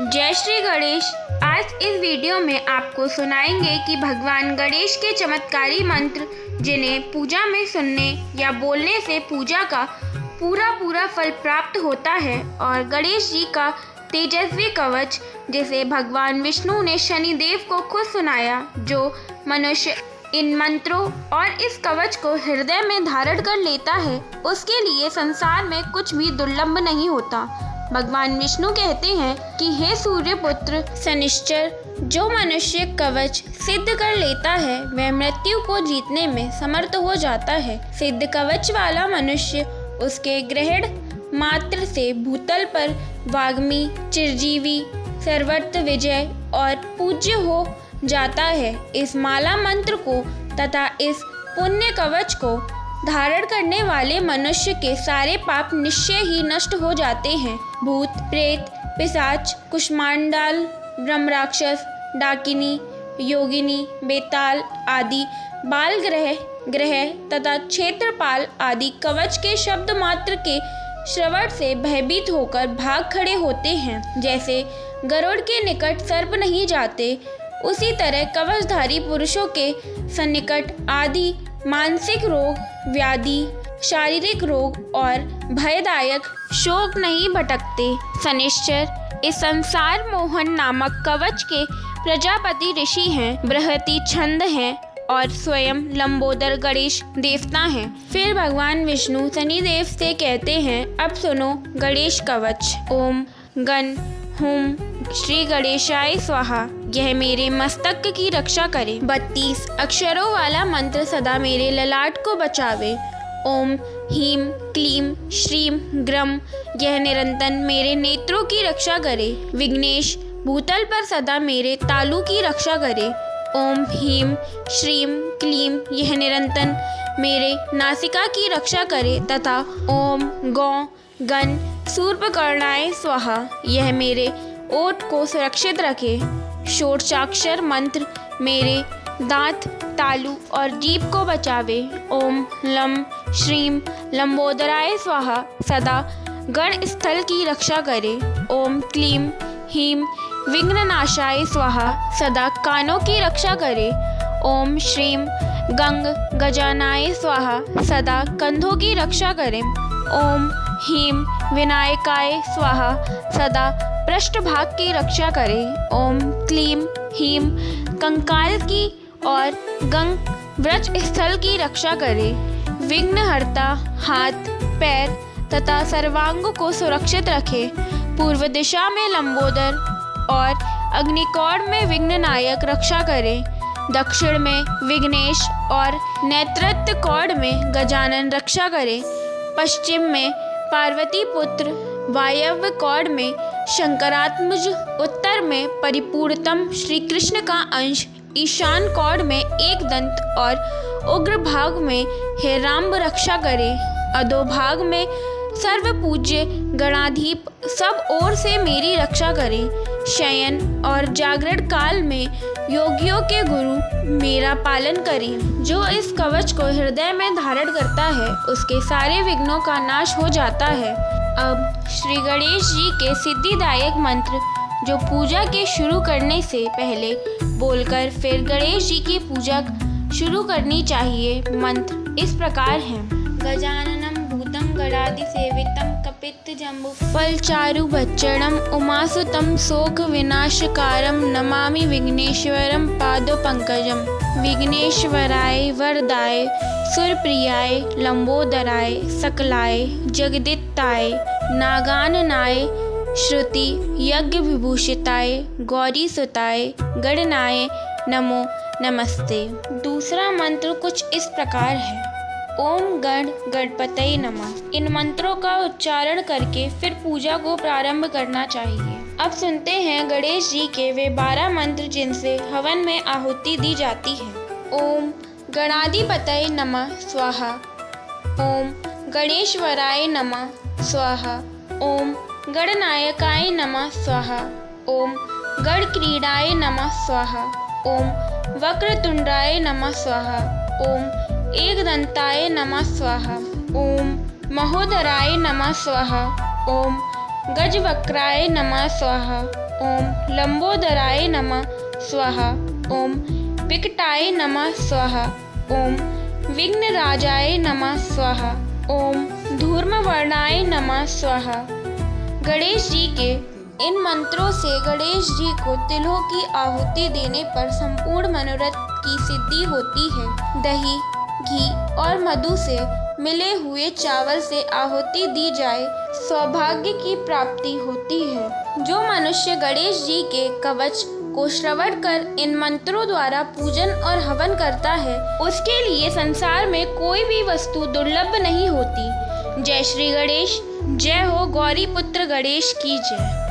जय श्री गणेश। आज इस वीडियो में आपको सुनाएंगे कि भगवान गणेश के चमत्कारी मंत्र जिन्हें पूजा में सुनने या बोलने से पूजा का पूरा फल प्राप्त होता है, और गणेश जी का तेजस्वी कवच जिसे भगवान विष्णु ने शनिदेव को खुद सुनाया। जो मनुष्य इन मंत्रों और इस कवच को हृदय में धारण कर लेता है, उसके लिए संसार में कुछ भी दुर्लभ नहीं होता। भगवान विष्णु कहते हैं कि हे सूर्य पुत्र शनिश्चर, जो मनुष्य कवच सिद्ध कर लेता है वह मृत्यु को जीतने में समर्थ हो जाता है। सिद्ध कवच वाला मनुष्य उसके ग्रहण मात्र से भूतल पर वाग्मी, चिरजीवी, सर्वत्र विजय और पूज्य हो जाता है। इस माला मंत्र को तथा इस पुण्य कवच को धारण करने वाले मनुष्य के सारे पाप निश्चय ही नष्ट हो जाते हैं। भूत, प्रेत, पिशाच, कुष्मांडाल, ब्रह्मराक्षस, डाकिनी, योगिनी, बेताल आदि बाल ग्रह तथा क्षेत्रपाल आदि कवच के शब्द मात्र के श्रवण से भयभीत होकर भाग खड़े होते हैं। जैसे गरुड़ के निकट सर्प नहीं जाते, उसी तरह कवचधारी पुरुषों के सन्निकट आदि मानसिक रोग, व्याधि, शारीरिक रोग और भयदायक शोक नहीं भटकते। शनिश्चर इस संसार मोहन नामक कवच के प्रजापति ऋषि हैं, बृहति छंद हैं और स्वयं लंबोदर गणेश देवता हैं। फिर भगवान विष्णु शनिदेव से कहते हैं, अब सुनो गणेश कवच। ओम गण हुम श्री गणेशाय स्वाहा, यह मेरे मस्तक की रक्षा करे। 32 अक्षरों वाला मंत्र सदा मेरे ललाट को बचावे। ओम हीम क्लीम श्रीम ग्रम, यह निरंतर मेरे नेत्रों की रक्षा करे। विघ्नेश भूतल पर सदा मेरे तालू की रक्षा करे। ओम हीम श्रीम क्लीम, यह निरंतर मेरे नासिका की रक्षा करे। तथा ओम गौ गण सूर्पकर्णाय स्वाहा, यह मेरे ओठ को सुरक्षित रखे। षोडशाक्षर मंत्र मेरे दांत, तालू और जीभ को बचावे। ओम लम श्रीम लंबोदराय स्वाहा, सदा गण स्थल की रक्षा करे। ओम क्लीम हीम विघ्ननाशाय स्वाहा, सदा कानों की रक्षा करे। ओम श्रीम गंग गजानाय स्वाहा, सदा कंधों की रक्षा करे। ओम हीम विनायकाय स्वाहा, सदा पृष्ठभाग की रक्षा करे। ओम क्लीम हीम कंकाल की और गंग व्रज स्थल की रक्षा करे। विघ्नहर्ता हाथ, पैर तथा सर्वांग को सुरक्षित रखे। पूर्व दिशा में लंबोदर और अग्निकौड़ में विघ्ननायक रक्षा करे। दक्षिण में विघ्नेश और नेतृत्व कौड़ में गजानन रक्षा करे। पश्चिम में पार्वती पुत्र वायव्य कौड़ में शंकरात्मज, उत्तर में परिपूर्णतम श्री कृष्ण का अंश, ईशान कौड़ में एक दंत और उग्र भाग में हेराम्ब रक्षा करे। अधोभाग में सर्वपूज्य गणाधीप सब ओर से मेरी रक्षा करे। शयन और जागरण काल में योगियों के गुरु मेरा पालन करें। जो इस कवच को हृदय में धारण करता है उसके सारे विघ्नों का नाश हो जाता है। अब श्री गणेश जी के सिद्धिदायक मंत्र जो पूजा के शुरू करने से पहले बोलकर फिर गणेश जी की पूजा शुरू करनी चाहिए। मंत्र इस प्रकार हैं। गजाननम भूतम गणादि सेवितम कपित जम्बु फलचारु भक्षणम उमासुतम शोक विनाशकारम नमामि विघ्नेश्वरम पादो पंकजम। विघ्नेश्वराय वरदाय सुरप्रियाय लंबोदराय सकलाय जगदित्ताय नागाननाय श्रुति यज्ञ विभूषिताय गौरीसुताय गणनाय नमो नमस्ते। दूसरा मंत्र कुछ इस प्रकार है। ओम गण गणपतये नमः। इन मंत्रों का उच्चारण करके फिर पूजा को प्रारंभ करना चाहिए। अब सुनते हैं गणेश जी के वे 12 मंत्र जिनसे हवन में आहुति दी जाती है। ओम गणाधिपतये नमः स्वाहा। ओम गणेश्वराय नमः स्वाहा। ओम गणनायकाय नमः स्वाहा। ओम गणक्रीडाय नमः स्वाहा। ओम वक्रतुंडाय नमः स्वाहा। ओम एकदंताय नमः स्वाहा। ओम महोदराय नमः स्वाहा। ओम गजवक्राय नमः स्वाहा। ओम लंबोदराय नमः स्वाहा। ओम विकटाय नमः स्वाहा। ओम विघ्नराजाय नमः स्वाहा। ओम धूम्रवर्णाय नमः स्वाहा। गणेश जी के इन मंत्रों से गणेश जी को तिलों की आहुति देने पर संपूर्ण मनोरथ की सिद्धि होती है। दही, घी और मधु से मिले हुए चावल से आहुति दी जाए सौभाग्य की प्राप्ति होती है। जो मनुष्य गणेश जी के कवच को श्रवण कर इन मंत्रों द्वारा पूजन और हवन करता है, उसके लिए संसार में कोई भी वस्तु दुर्लभ नहीं होती। जय श्री गणेश। जय हो गौरी पुत्र गणेश की जय।